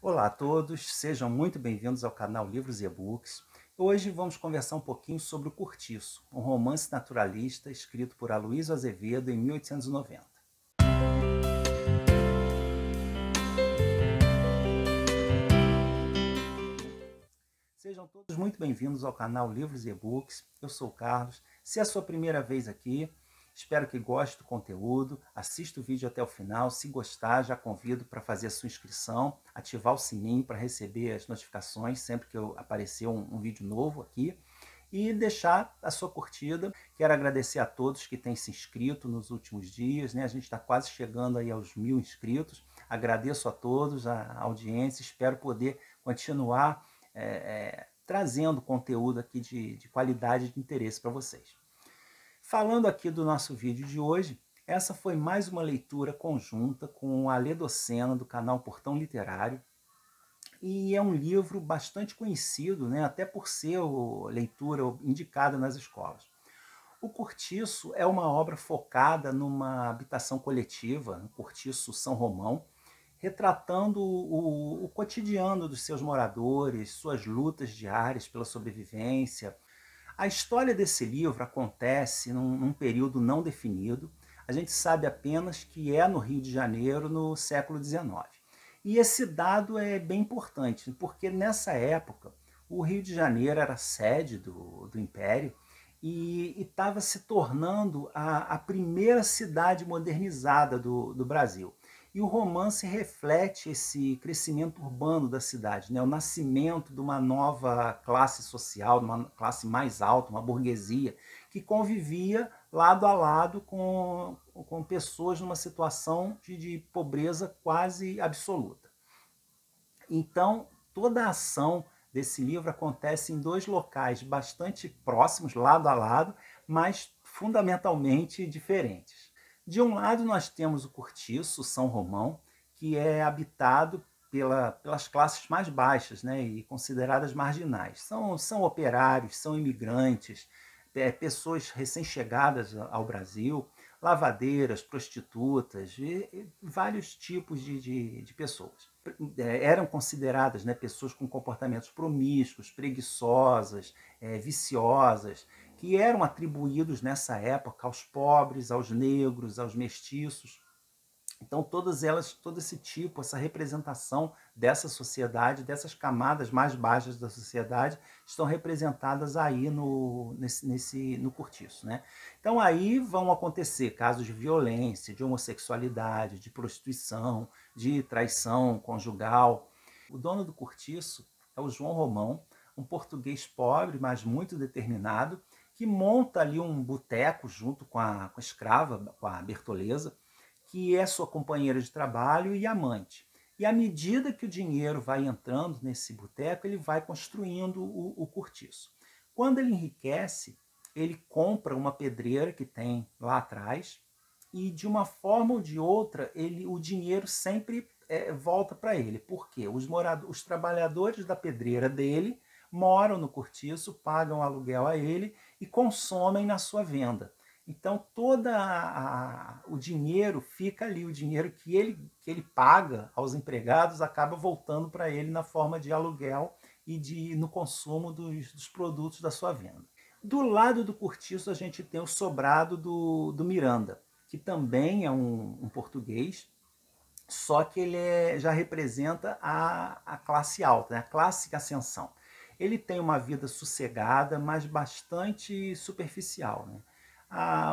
Olá a todos, sejam muito bem-vindos ao canal Livros e E-Books. Hoje vamos conversar um pouquinho sobre O Cortiço, um romance naturalista escrito por Aloysio Azevedo em 1890. Sejam todos muito bem-vindos ao canal Livros e E-Books. Eu sou o Carlos. Se é a sua primeira vez aqui, espero que goste do conteúdo, assista o vídeo até o final. Se gostar, já convido para fazer a sua inscrição, ativar o sininho para receber as notificações sempre que aparecer um vídeo novo aqui e deixar a sua curtida. Quero agradecer a todos que têm se inscrito nos últimos dias, né? A gente está quase chegando aí aos 1000 inscritos. Agradeço a todos a audiência, espero poder continuar trazendo conteúdo aqui de qualidade e de interesse para vocês. Falando aqui do nosso vídeo de hoje, essa foi mais uma leitura conjunta com a Lê Docena, do canal Portão Literário, e é um livro bastante conhecido, né, até por ser leitura indicada nas escolas. O Cortiço é uma obra focada numa habitação coletiva, no Cortiço São Romão, retratando o cotidiano dos seus moradores, suas lutas diárias pela sobrevivência. A história desse livro acontece num período não definido. A gente sabe apenas que é no Rio de Janeiro, no século XIX. E esse dado é bem importante, porque nessa época o Rio de Janeiro era sede do Império e estava se tornando a primeira cidade modernizada do Brasil. E o romance reflete esse crescimento urbano da cidade, né? O nascimento de uma nova classe social, de uma classe mais alta, uma burguesia, que convivia lado a lado com pessoas numa situação de pobreza quase absoluta. Então, toda a ação desse livro acontece em dois locais bastante próximos, lado a lado, mas fundamentalmente diferentes. De um lado, nós temos o Cortiço, São Romão, que é habitado pelas classes mais baixas, né, e consideradas marginais. São operários, são imigrantes, pessoas recém-chegadas ao Brasil, lavadeiras, prostitutas, e vários tipos de pessoas. Eram consideradas, né, pessoas com comportamentos promíscuos, preguiçosas, viciosas, que eram atribuídos nessa época aos pobres, aos negros, aos mestiços. Então, todas elas, todo esse tipo, essa representação dessa sociedade, dessas camadas mais baixas da sociedade, estão representadas aí no Cortiço, né? Então, aí vão acontecer casos de violência, de homossexualidade, de prostituição, de traição conjugal. O dono do Cortiço é o João Romão, um português pobre, mas muito determinado, que monta ali um boteco junto com a escrava, com a Bertoleza, que é sua companheira de trabalho e amante. E à medida que o dinheiro vai entrando nesse boteco, ele vai construindo o cortiço. Quando ele enriquece, ele compra uma pedreira que tem lá atrás e, de uma forma ou de outra, o dinheiro sempre volta para ele. Por quê? Os trabalhadores da pedreira dele moram no cortiço, pagam aluguel a ele e consomem na sua venda. Então, todo o dinheiro fica ali, o dinheiro que ele paga aos empregados acaba voltando para ele na forma de aluguel e no consumo dos produtos da sua venda. Do lado do cortiço, a gente tem o sobrado do Miranda, que também é um português, só que ele já representa a classe alta, né? A clássica ascensão. Ele tem uma vida sossegada, mas bastante superficial, né?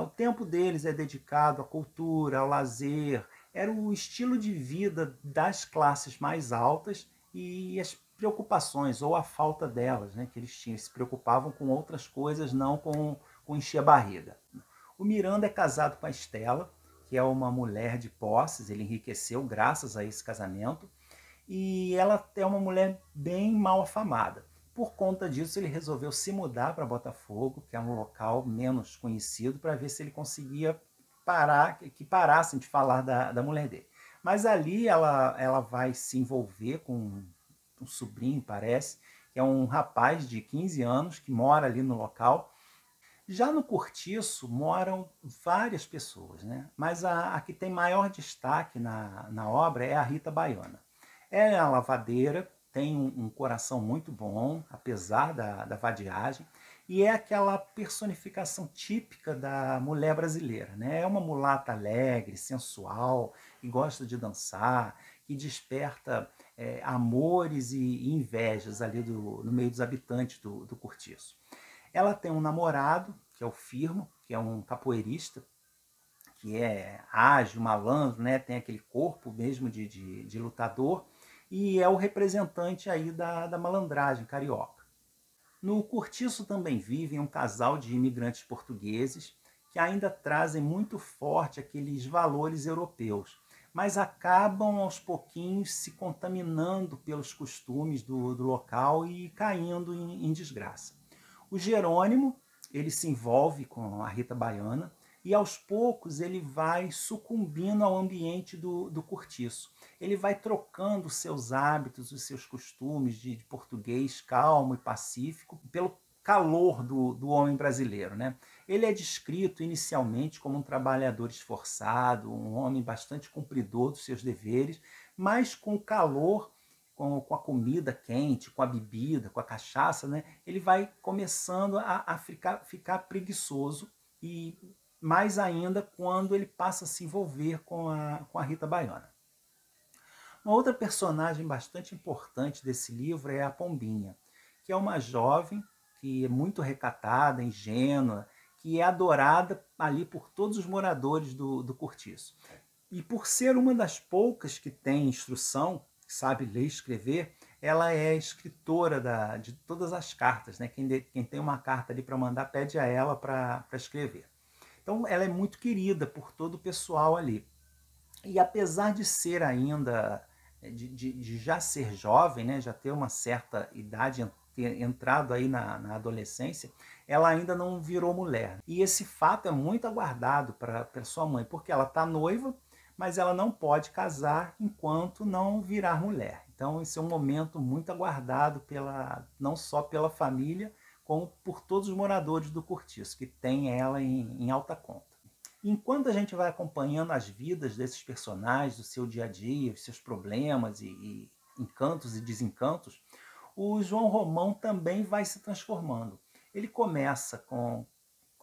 O tempo deles é dedicado à cultura, ao lazer, era o estilo de vida das classes mais altas e as preocupações, ou a falta delas, né, que eles tinham, se preocupavam com outras coisas, não com encher a barriga. O Miranda é casado com a Estela, que é uma mulher de posses, ele enriqueceu graças a esse casamento, e ela é uma mulher bem mal afamada. Por conta disso, ele resolveu se mudar para Botafogo, que é um local menos conhecido, para ver se ele conseguia que parassem de falar da mulher dele. Mas ali ela vai se envolver com um sobrinho, parece, que é um rapaz de 15 anos que mora ali no local. Já no Cortiço moram várias pessoas, né? Mas a que tem maior destaque na obra é a Rita Baiana. Ela é uma lavadeira, tem um coração muito bom, apesar da vadiagem, e é aquela personificação típica da mulher brasileira, né? É uma mulata alegre, sensual, que gosta de dançar, que desperta amores e invejas ali no meio dos habitantes do cortiço. Ela tem um namorado, que é o Firmo, que é um capoeirista, que é ágil, malandro, né? Tem aquele corpo mesmo de lutador, e é o representante aí da malandragem carioca. No Cortiço também vivem um casal de imigrantes portugueses que ainda trazem muito forte aqueles valores europeus, mas acabam aos pouquinhos se contaminando pelos costumes do local e caindo em desgraça. O Jerônimo, ele se envolve com a Rita Baiana e aos poucos ele vai sucumbindo ao ambiente do cortiço. Ele vai trocando os seus hábitos, os seus costumes de português calmo e pacífico pelo calor do homem brasileiro, né? Ele é descrito inicialmente como um trabalhador esforçado, um homem bastante cumpridor dos seus deveres, mas com o calor, com a comida quente, com a bebida, com a cachaça, né? Ele vai começando a ficar preguiçoso, e mais ainda quando ele passa a se envolver com a Rita Baiana. Uma outra personagem bastante importante desse livro é a Pombinha, que é uma jovem que é muito recatada, ingênua, que é adorada ali por todos os moradores do cortiço. E por ser uma das poucas que tem instrução, que sabe ler e escrever, ela é escritora de todas as cartas, né? Quem tem uma carta ali para mandar pede a ela para escrever. Então ela é muito querida por todo o pessoal ali. E apesar de ser ainda, de já ser jovem, né, já ter uma certa idade, ter entrado aí na adolescência, ela ainda não virou mulher. E esse fato é muito aguardado para sua mãe, porque ela está noiva, mas ela não pode casar enquanto não virar mulher. Então esse é um momento muito aguardado não só pela família, como por todos os moradores do cortiço, que tem ela em alta conta. Enquanto a gente vai acompanhando as vidas desses personagens, o seu dia a dia, os seus problemas e encantos e desencantos, o João Romão também vai se transformando. Ele começa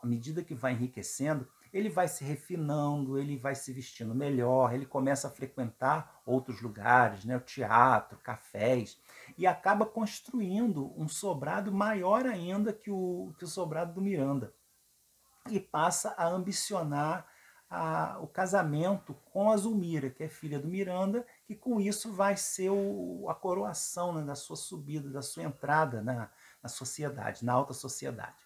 à medida que vai enriquecendo, ele vai se refinando, ele vai se vestindo melhor, ele começa a frequentar outros lugares, né, o teatro, cafés, e acaba construindo um sobrado maior ainda que o sobrado do Miranda, e passa a ambicionar o casamento com a Zulmira, que é filha do Miranda, que com isso vai ser a coroação, né, da sua subida, da sua entrada na sociedade, na alta sociedade.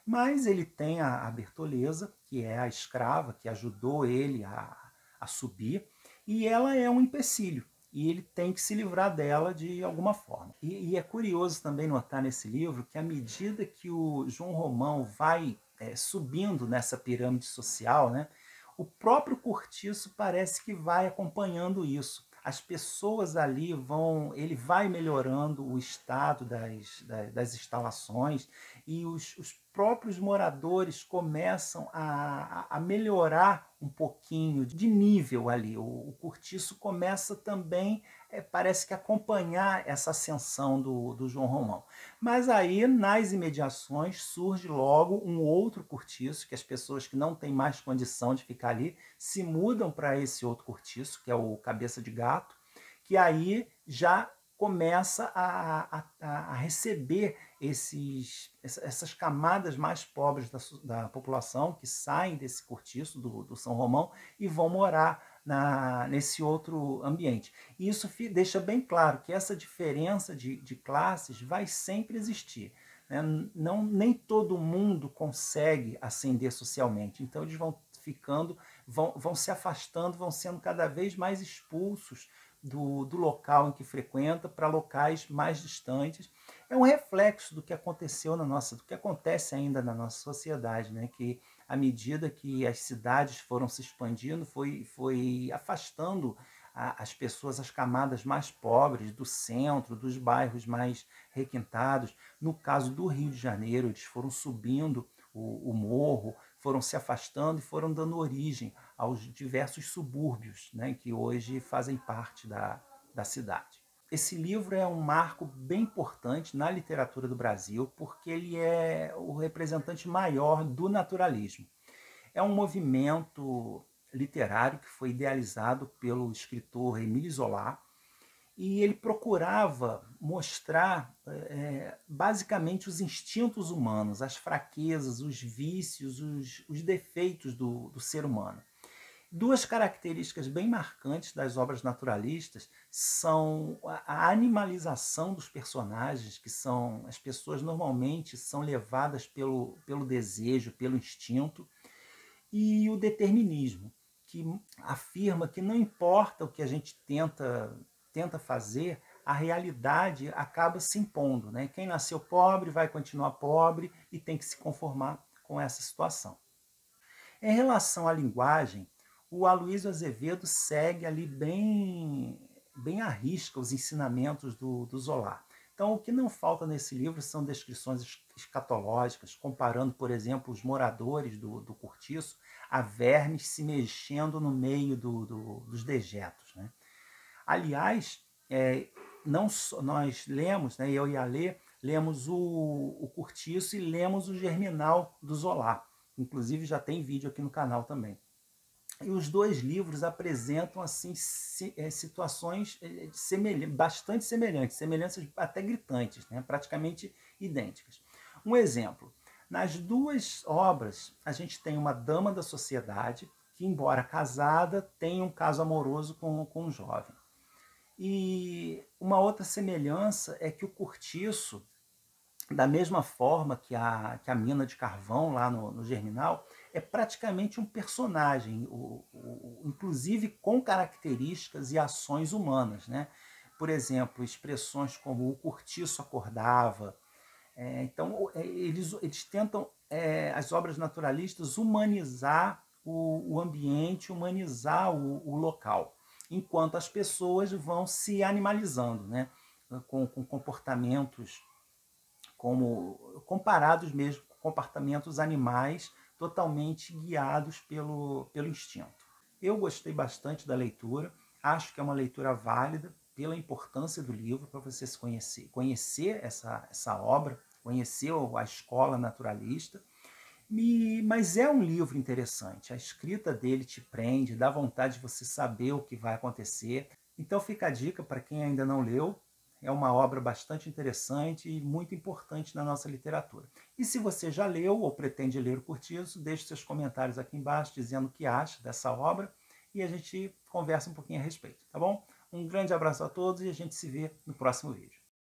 Mas ele tem a Bertoleza, que é a escrava, que ajudou ele a subir, e ela é um empecilho, e ele tem que se livrar dela de alguma forma. E é curioso também notar nesse livro que à medida que o João Romão vai subindo nessa pirâmide social, né, o próprio cortiço parece que vai acompanhando isso. As pessoas ali ele vai melhorando o estado das instalações, e os próprios moradores começam a melhorar um pouquinho de nível ali. O cortiço começa também, parece que acompanhar essa ascensão do João Romão. Mas aí, nas imediações, surge logo um outro cortiço, que as pessoas que não têm mais condição de ficar ali se mudam para esse outro cortiço, que é o Cabeça de Gato, que aí já começa a receber essas camadas mais pobres da população, que saem desse cortiço do São Romão e vão morar nesse outro ambiente. E isso deixa bem claro que essa diferença de classes vai sempre existir, né? Nem todo mundo consegue ascender socialmente, então eles vão ficando, vão se afastando, vão sendo cada vez mais expulsos do local em que frequenta para locais mais distantes. É um reflexo do que aconteceu do que acontece ainda na nossa sociedade, né? Que à medida que as cidades foram se expandindo, foi afastando as pessoas, as camadas mais pobres do centro, dos bairros mais requintados. No caso do Rio de Janeiro, eles foram subindo o morro, foram se afastando e foram dando origem aos diversos subúrbios, né, que hoje fazem parte da cidade. esse livro é um marco bem importante na literatura do Brasil, porque ele é o representante maior do naturalismo. É um movimento literário que foi idealizado pelo escritor Émile Zola, e ele procurava mostrar basicamente os instintos humanos, as fraquezas, os vícios, os defeitos do ser humano. Duas características bem marcantes das obras naturalistas são a animalização dos personagens, que são as pessoas normalmente são levadas pelo desejo, pelo instinto, e o determinismo, que afirma que não importa o que a gente tenta fazer, a realidade acaba se impondo, né? Quem nasceu pobre vai continuar pobre e tem que se conformar com essa situação. Em relação à linguagem, o Aloysio Azevedo segue ali bem à risca os ensinamentos do Zola. Então, o que não falta nesse livro são descrições escatológicas, comparando, por exemplo, os moradores do cortiço a vermes se mexendo no meio dos dejetos, né? Aliás, nós lemos, né, eu e a Lê, lemos o Cortiço e lemos o Germinal do Zola. Inclusive já tem vídeo aqui no canal também. E os dois livros apresentam assim situações bastante semelhantes, semelhanças até gritantes, né? Praticamente idênticas. Um exemplo, nas duas obras a gente tem uma dama da sociedade que, embora casada, tem um caso amoroso com um jovem. E uma outra semelhança é que o cortiço, da mesma forma que a mina de carvão lá no Germinal, é praticamente um personagem, inclusive com características e ações humanas, né? Por exemplo, expressões como o cortiço acordava. Então, eles tentam, as obras naturalistas, humanizar o ambiente, humanizar o local, enquanto as pessoas vão se animalizando, né? Com comportamentos comparados mesmo com comportamentos animais totalmente guiados pelo instinto. Eu gostei bastante da leitura, acho que é uma leitura válida pela importância do livro para você se conhecer essa obra, conhecer a escola naturalista, mas é um livro interessante, a escrita dele te prende, dá vontade de você saber o que vai acontecer. Então fica a dica para quem ainda não leu, é uma obra bastante interessante e muito importante na nossa literatura. E se você já leu ou pretende ler o Cortiço, deixe seus comentários aqui embaixo dizendo o que acha dessa obra e a gente conversa um pouquinho a respeito, tá bom? Um grande abraço a todos e a gente se vê no próximo vídeo.